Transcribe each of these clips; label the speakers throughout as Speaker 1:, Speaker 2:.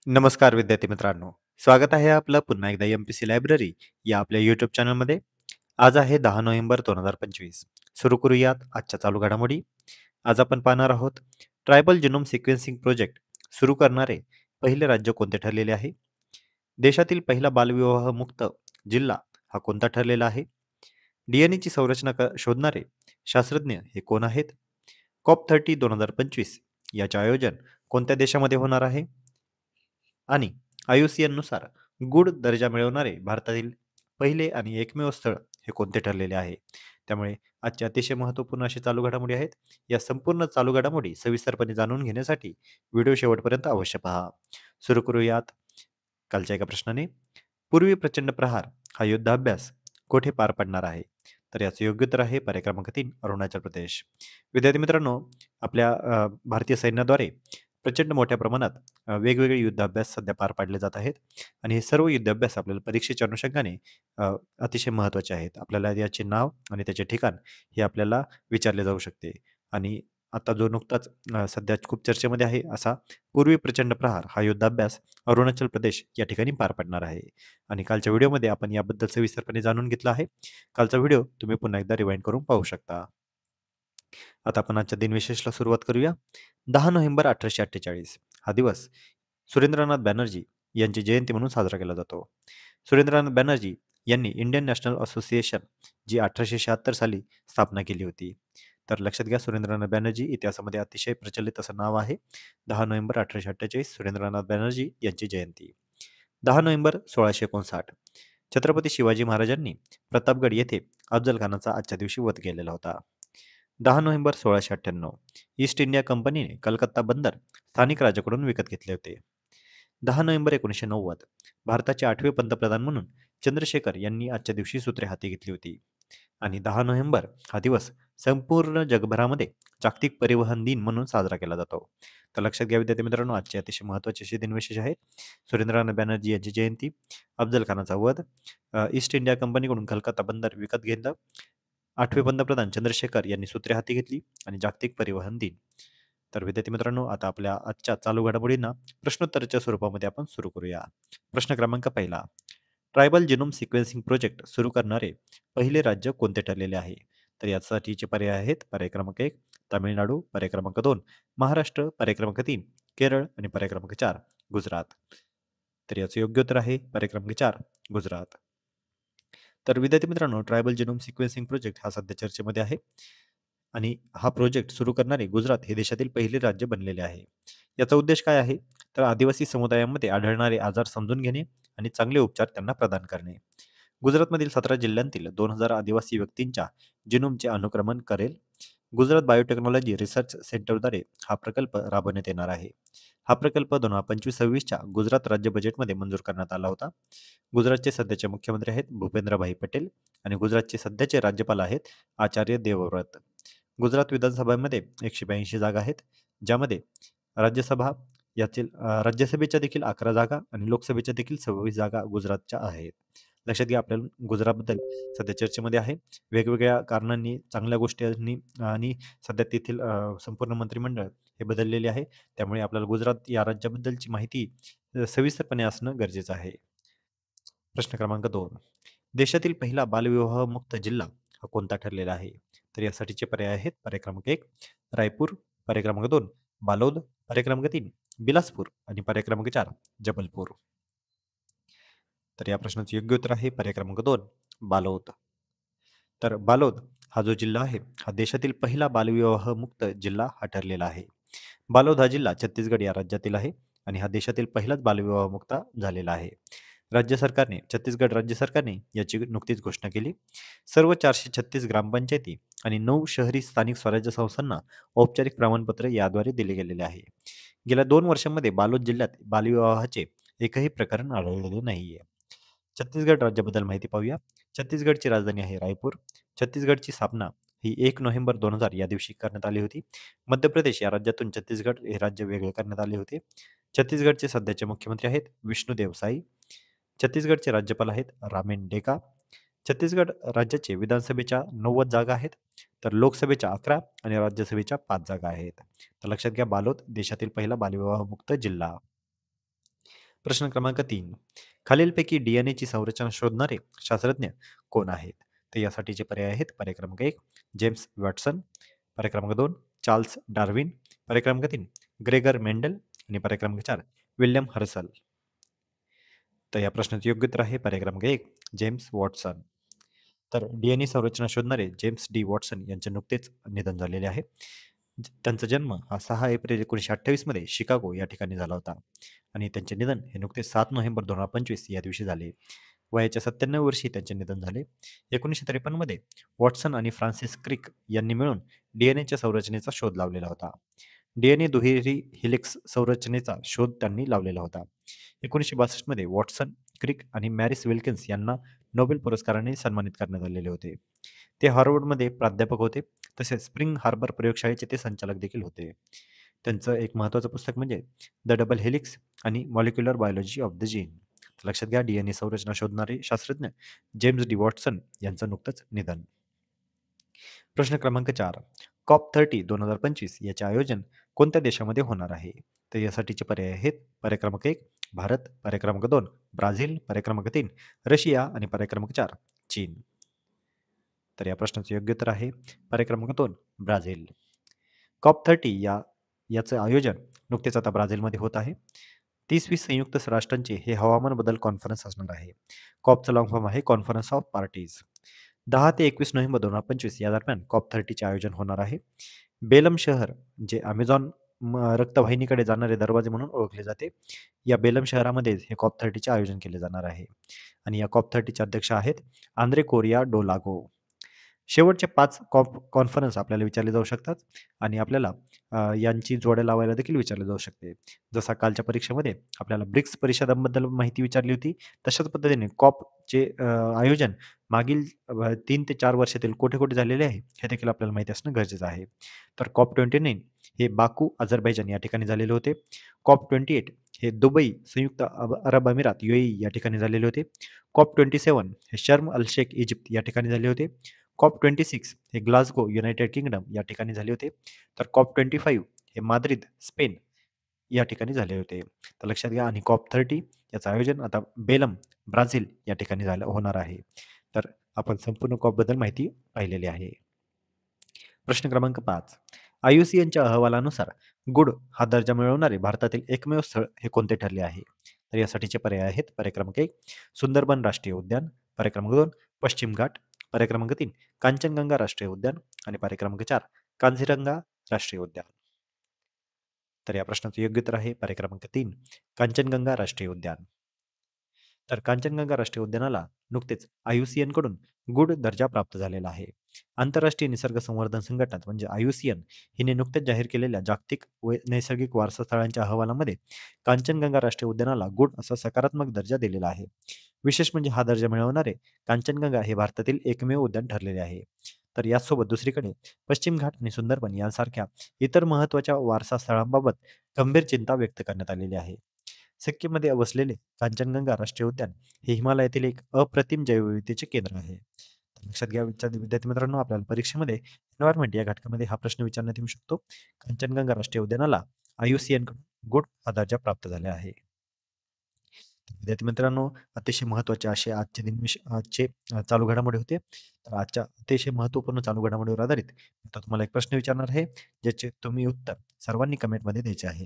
Speaker 1: नमस्कार विद्यार्थी मित्रांनो. स्वागत आहे आपलं पुन्हा एकदा एम-पी-सी लायब्ररी या आपल्या यूट्यूब चॅनलमध्ये. आज आहे 10 नोव्हेंबर 2025. सुरू करूयात आजच्या चालू घडामोडी. आज आपण पाहणार आहोत ट्रायबल जिनोम सिक्वेन्सिंग प्रोजेक्ट सुरू करणारे पहिले राज्य कोणते ठरलेले आहे? देशातील पहिला बालविवाह मुक्त जिल्हा हा कोणता ठरलेला आहे? ची संरचना शोधणारे शास्त्रज्ञ हे कोण आहेत? COP30 2025 याचे आयोजन कोणत्या देशामध्ये होणार आहे? आणि IUCN नुसार गुड दर्जा मिळवणारे भारतातील पहिले आणि एकमेव स्थळ हे कोणते ठरलेले आहे. त्यामुळे आजचे अतिशय महत्त्वपूर्ण असे चालू घडामोडी आहेत. या संपूर्ण चालू घडामोडी सविस्तरपणे जाणून घेण्यासाठी व्हिडिओ शेवटपर्यंत अवश्य पहा. सुरू करूयात कालच्या एका प्रश्नाने. पूर्वी प्रचंड प्रहार हा युद्धाभ्यास कोठे पार पडणार आहे? तर याचं योग्य उत्तर आहे पर्याय क्रमांक 3 अरुणाचल प्रदेश. विद्यार्थी मित्रांनो, आपल्या भारतीय सैन्याद्वारे प्रचंड मोठ्या प्रमाणात वेगवेगळे युद्धाभ्यास सध्या पार पाडले जात आहेत आणि हे सर्व युद्धाभ्यास आपल्याला परीक्षेच्या अनुषंगाने अ, अतिशय महत्त्वाचे आहेत. आपल्याला याचे नाव आणि त्याचे ठिकाण हे आपल्याला विचारले जाऊ शकते आणि आता जो नुकताच सध्या खूप चर्चेमध्ये आहे असा पूर्वी प्रचंड प्रहार हा युद्धाभ्यास अरुणाचल प्रदेश या ठिकाणी पार पडणार आहे आणि कालच्या व्हिडिओमध्ये आपण याबद्दल सविस्तरपणे जाणून घेतलं आहे. कालचा व्हिडिओ तुम्ही पुन्हा एकदा रिवाइंड करून पाहू शकता. आता आपण आजच्या दिनविशेषला सुरुवात करूया. 10 नोव्हेंबर 1848 हा दिवस सुरेंद्रनाथ बॅनर्जी यांची जयंती म्हणून साजरा केला जातो. सुरेंद्रनाथ बॅनर्जी यांनी इंडियन नॅशनल असोसिएशन जी 1876 साली स्थापना केली होती. तर लक्षात घ्या, सुरेंद्रनाथ बॅनर्जी इतिहासामध्ये अतिशय प्रचलित असं नाव आहे. 10 नोव्हेंबर 1848 सुरेंद्रनाथ बॅनर्जी यांची जयंती. 10 नोव्हेंबर 1659 छत्रपती शिवाजी महाराजांनी प्रतापगड येथे अफजल खानाचा आजच्या दिवशी वध केलेला होता. 10 नोव्हेंबर 1698 ईस्ट इंडिया कंपनीने कलकत्ता बंदर स्थानिक राजाकडून विकत घेतले होते. 10 नोव्हेंबर 1990 भारताचे 8वे पंतप्रधान म्हणून चंद्रशेखर यांनी आजच्या दिवशी सूत्रे हाती घेतली होती. आणि 10 नोव्हेंबर हा दिवस संपूर्ण जगभरामध्ये जागतिक परिवहन दिन म्हणून साजरा केला जातो. तर लक्षात घ्या विद्यार्थी मित्रांनो, आजचे अतिशय महत्त्वाचे असे दिनविशेष आहेत. सुरेंद्रनाथ बॅनर्जी यांची जयंती, अफजल खानाचा वध, ईस्ट इंडिया कंपनीकडून कलकत्ता बंदर विकत घेतलं, 8वे पंतप्रधान चंद्रशेखर यांनी सूत्रे हाती घेतली आणि जागतिक परिवहन दिन. तर विद्यार्थी मित्रांनो, आता आपल्या आजच्या चालू घडामोडींना प्रश्नोत्तराच्या स्वरूपामध्ये आपण सुरू करूया. प्रश्न क्रमांक पहिला. ट्रायबल जिनोम सिक्वेन्सिंग प्रोजेक्ट सुरू करणारे पहिले राज्य कोणते ठरलेले आहे? तर यासाठीचे पर्याय आहेत पर्याय क्रमांक 1 तामिळनाडू, पर्याय क्रमांक 2 महाराष्ट्र, पर्याय क्रमांक 3 केरळ आणि पर्याय क्रमांक 4 गुजरात. तर याचं योग्य उत्तर आहे पर्याय क्रमांक 4 गुजरात. तर विद्यार्थी मित्रांनो, ट्रायबल जिनोम सिक्वेन्सिंग प्रोजेक्ट हा सध्या चर्चेमध्ये आहे आणि हा प्रोजेक्ट सुरू करणारे गुजरात हे देशातील पहिले राज्य बनलेले आहे. याचा उद्देश काय आहे? तर आदिवासी समुदायामध्ये आढळणारे आजार समजून घेणे आणि चांगले उपचार त्यांना प्रदान करणे. गुजरातमधील 17 जिल्ह्यांतील 2000 आदिवासी व्यक्तींच्या जिनोमचे अनुक्रमण करेल. गुजरात बायोटेक्नॉलॉजी रिसर्च सेंटरद्वारे हा प्रकल्प राबवण्यात येणार आहे. हा प्रकल्प 2025-26च्या गुजरात राज्य बजेटमध्ये मंजूर करण्यात आला होता. गुजरातचे सध्याचे मुख्यमंत्री आहेत भूपेंद्रभाई पटेल आणि गुजरातचे सध्याचे राज्यपाल आहेत आचार्य देवव्रत. गुजरात विधानसभामध्ये 182 जागा आहेत, ज्यामध्ये राज्यसभा यातील राज्यसभेच्या देखील 11 जागा आणि लोकसभेच्या देखील 26 जागा गुजरातच्या आहेत. लक्षात घ्या, आपल्याला गुजरातबद्दल सध्या चर्चेमध्ये आहे. वेगवेगळ्या कारणांनी, चांगल्या गोष्टींनी आणि सध्या तेथील संपूर्ण मंत्रिमंडळ हे बदललेले आहे. त्यामुळे आपल्याला गुजरात या राज्याबद्दलची माहिती सविस्तरपणे असणं गरजेचं आहे. प्रश्न क्रमांक 2. देशातील पहिला बालविवाहमुक्त जिल्हा हा कोणता ठरलेला आहे? तर यासाठीचे पर्याय आहेत पर्याय क्रमांक 1 रायपूर, पर्याय क्रमांक 2 बालोद, पर्याय क्रमांक 3 बिलासपूर आणि पर्याय क्रमांक 4 जबलपूर. तर या प्रश्नाचे योग्य उत्तर आहे पर्याय क्रमांक 2 बालोद. तर बालोद हा जो जिल्हा आहे हा देशातील पहिला बालविवाहमुक्त जिल्हा हा ठरलेला आहे. बालोद हा जिल्हा छत्तीसगड या राज्यातील आहे आणि हा देशातील पहिलाच बालविवाहमुक्त झालेला आहे. छत्तीसगड राज्य सरकारने याची नुकतीच घोषणा केली. सर्व 436 ग्रामपंचायती आणि 9 शहरी स्थानिक स्वराज्य संस्थांना औपचारिक प्रमाणपत्र याद्वारे दिले गेलेले आहे. गेल्या 2 वर्षांमध्ये बालोद जिल्ह्यात बालविवाहाचे एकही प्रकरण आढळलेले नाहीये. छत्तीसगड राज्याबद्दल माहिती पाहूया. छत्तीसगडची राजधानी आहे रायपूर. छत्तीसगडची स्थापना ही 1 नोव्हेंबर 2000 या दिवशी करण्यात आली होती. मध्य प्रदेश या राज्यातून छत्तीसगड हे राज्य वेगळे करण्यात आले होते. छत्तीसगडचे सध्याचे मुख्यमंत्री आहेत विष्णुदेव साई. छत्तीसगडचे राज्यपाल आहेत रामेन डेका. छत्तीसगड राज्याचे विधानसभेच्या 90 जागा आहेत, तर लोकसभेच्या 11 आणि राज्यसभेच्या 5 जागा आहेत. तर लक्षात घ्या, बालोद देशातील पहिला बालविवाहमुक्त जिल्हा. प्रश्न क्रमांक 3. खालीलपैकी डीएनएची संरचना शोधणारे शास्त्रज्ञ कोण आहेत? तर यासाठीचे पर्याय आहेत. पर्याय क्रमांक 1 जेम्स वॉटसन, पर्याय क्रमांक 2 चार्ल्स डार्विन, पर्याय क्रमांक 3 ग्रेगर मेंडल आणि पर्याय क्रमांक 4 विल्यम हर्सल. तर या प्रश्नाचे योग्य उत्तर आहे पर्याय क्रमांक 1 जेम्स वॉटसन. तर डीएनए संरचना शोधणारे जेम्स डी वॉटसन यांचे नुकतेच निधन झालेले आहे. त्यांचा जन्म हा 6 एप्रिल 1928 मध्ये शिकागो या ठिकाणी झाला होता आणि त्यांचे निधन हे नुकतेच 7 नोव्हेंबर 2025 या दिवशी झाले. वयाच्या 97 वर्षी त्यांचे निधन झाले. 1953 मध्ये वॉटसन आणि फ्रान्सिस क्रिक यांनी मिळून डीएनएच्या संरचनेचा शोध लावलेला होता. डीएनए दुहेरी हेलिक्स संरचनेचा शोध त्यांनी लावलेला होता. 1962 मध्ये वॉटसन, क्रिक आणि मॅरिस विल्किन्स यांना नोबेल पुरस्काराने सन्मानित करण्यात आलेले होते. ते हार्वर्डमध्ये प्राध्यापक होते. तसेच स्प्रिंग हार्बर प्रयोगशाळेचे ते संचालक देखील होते. त्यांचं एक महत्त्वाचं पुस्तक म्हणजे द डबल हेलिक्स आणि molecular biology of the gene. लक्षात घ्या डीएनए संरचना शोधणारे शास्त्रज्ञ जेम्स डी वॉटसन यांचं नुकतंच निधन. प्रश्न क्रमांक 4. COP30 2025 याचे आयोजन कोणत्या देशामध्ये होणार आहे? तर यासाठीचे पर्याय आहेत. पर्याय क्रमांक 1 भारत, पर्याय क्रमांक 2 ब्राझील, पर्याय क्रमांक 3 रशिया आणि पर्याय क्रमांक 4 चीन. तर या प्रश्नाचं योग्य उत्तर आहे पर्याय क्रमांक 2 ब्राझील. COP30 याचं आयोजन नुकतेच आता ब्राझीलमध्ये होत आहे. 30वी संयुक्त राष्ट्रांचे हे हवामान बदल कॉन्फरन्स असणार आहे. कॉपचं लॉंग फॉर्म आहे कॉन्फरन्स ऑफ पार्टीज. 10 ते 21 नोव्हेंबर 2025 या दरम्यान COP30चे आयोजन होणार आहे. बेलम शहर जे अमेझॉन रक्तवाहिनीकडे जाणारे दरवाजे म्हणून ओळखले जाते. या बेलम शहरामध्ये हे COP30चे आयोजन केले जाणार आहे. आणि या COP30चे अध्यक्ष आहेत आंद्रे कोरिया डोलागो. शेवटचे 5 कॉन्फरन्स आपल्याला विचारले जाऊ शकतात आणि आपल्याला यांची जोड्या लावायला देखील विचारले जाऊ शकते. जसा कालच्या परीक्षेमध्ये आपल्याला ब्रिक्स परिषदांबद्दल माहिती विचारली होती, तशाच पद्धतीने COPचे आयोजन मागील 3 ते 4 वर्षातील कुठे-कुठे झालेले आहे, हे देखील आपल्याला माहिती असणं गरजेचं आहे. तर COP29 हे बाकू, अझरबैजान या ठिकाणी झालेले होते. COP28 हे दुबई, संयुक्त अरब अमिरात, UAE या ठिकाणी झालेले होते. COP27 हे शर्म अल शेख, इजिप्त या ठिकाणी झाले होते. COP26 हे ग्लासगो, युनायटेड किंगडम या ठिकाणी झाले होते. तर COP25 हे माद्रिद, स्पेन या ठिकाणी झाले होते. तर लक्षात घ्या आणि COP30 याचं आयोजन आता बेलम, ब्राझील या ठिकाणी होणार आहे. तर आपण संपूर्ण COPबद्दल माहिती पाहिलेली आहे. प्रश्न क्रमांक 5. IUCNच्या अहवालानुसार गुड हा दर्जा मिळवणारे भारतातील एकमेव स्थळ हे कोणते ठरले आहे? तर यासाठीचे पर्याय आहेत. पर्याय क्रमांक 1 सुंदरबन राष्ट्रीय उद्यान, पर्याय क्रमांक 2 पश्चिम घाट, पर्याय क्रमांक 3 कांचनगंगा राष्ट्रीय उद्यान आणि पर्याय क्रमांक 4 काझीरंगा राष्ट्रीय उद्यान. तर या प्रश्नाचं योग्य उत्तर आहे पर्याय क्रमांक 3 कांचनगंगा राष्ट्रीय उद्यान. तर कांचनगंगा राष्ट्रीय उद्यानाला नुकतेच IUCN कडून गुड दर्जा प्राप्त झालेला आहे. आंतरराष्ट्रीय निसर्ग संवर्धन संघटना म्हणजे IUCN हिने नुकतेच जाहीर केलेल्या जागतिक नैसर्गिक वारसा स्थळांच्या अहवालामध्ये कांचनगंगा राष्ट्रीय उद्यानाला गुड असा सकारात्मक दर्जा दिलेला आहे. विशेष म्हणजे हा दर्जा मिळवणारे कांचनगंगा हे भारतातील एकमेव उद्यान ठरलेले आहे. तर याचसोबत दुसरीकडे पश्चिम घाट आणि सुंदरबन यांसारख्या इतर महत्त्वाच्या वारसा स्थळांबाबत गंभीर चिंता व्यक्त करण्यात आलेली आहे. सिक्कीममध्ये वसलेले कांचनगंगा राष्ट्रीय उद्यान हे हिमालयातील एक अप्रतिम जैवविविधतेचे केंद्र आहे. तर लक्षात घ्या विद्यार्थी मित्रांनो आपल्याला परीक्षेमध्ये एन्व्हायरमेंट या घटकामध्ये हा प्रश्न विचारण्यात येऊ शकतो. कांचनगंगा राष्ट्रीय उद्यानाला IUCN कडून गुड हा दर्जा प्राप्त झाले आहे. विद्यार्थी मित्रांनो अतिशय महत्त्वाचे असे आजचे चालू घडामोडी होते. तर आजच्या अतिशय महत्त्वपूर्ण चालू घडामोडीवर आधारित आता तुम्हाला एक प्रश्न विचारणार आहे, ज्याचे तुम्ही उत्तर सर्वांनी कमेंटमध्ये द्यायचे आहे.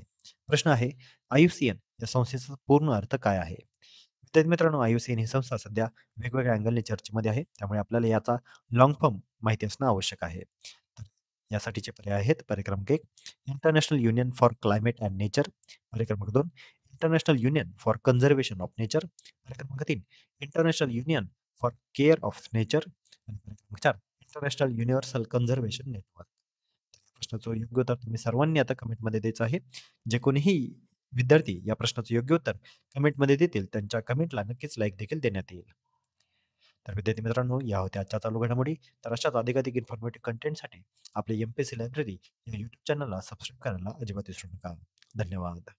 Speaker 1: प्रश्न आहे IUCN या संस्थेचा पूर्ण अर्थ काय आहे? विद्यार्थी मित्रांनो IUCN ही संस्था सध्या वेगवेगळ्या अँगलने चर्चेमध्ये आहे. त्यामुळे आपल्याला याचा लाँग फॉर्म माहिती असणं आवश्यक आहे. तर यासाठीचे पर्याय आहेत. पर्याय क्रमांक 1 international union for climate and nature, पर्याय क्रमांक 2 international union for conservation of nature, पर्याय क्रमांक 3 international union for care of nature आणि पर्याय क्रमांक 4 इंटरनॅशनल युनिव्हर्सल कन्झर्वेशन नेटवर्क. प्रश्नाचं योग्य उत्तर तुम्ही सर्वांनी आता कमेंटमध्ये द्यायचं आहे. जे कोणीही विद्यार्थी या प्रश्नाचं योग्य उत्तर कमेंटमध्ये देतील त्यांच्या कमेंटला नक्कीच लाईक देखील देण्यात येईल. तर विद्यार्थी मित्रांनो या होत्या आजच्या चालू घडामोडी. तर अशाच अधिकाधिक इन्फॉर्मेटिव्ह कंटेंटसाठी आपले MPSC लायब्ररी या YouTube चॅनलला सबस्क्राईब करायला अजिबात विसरू नका. धन्यवाद.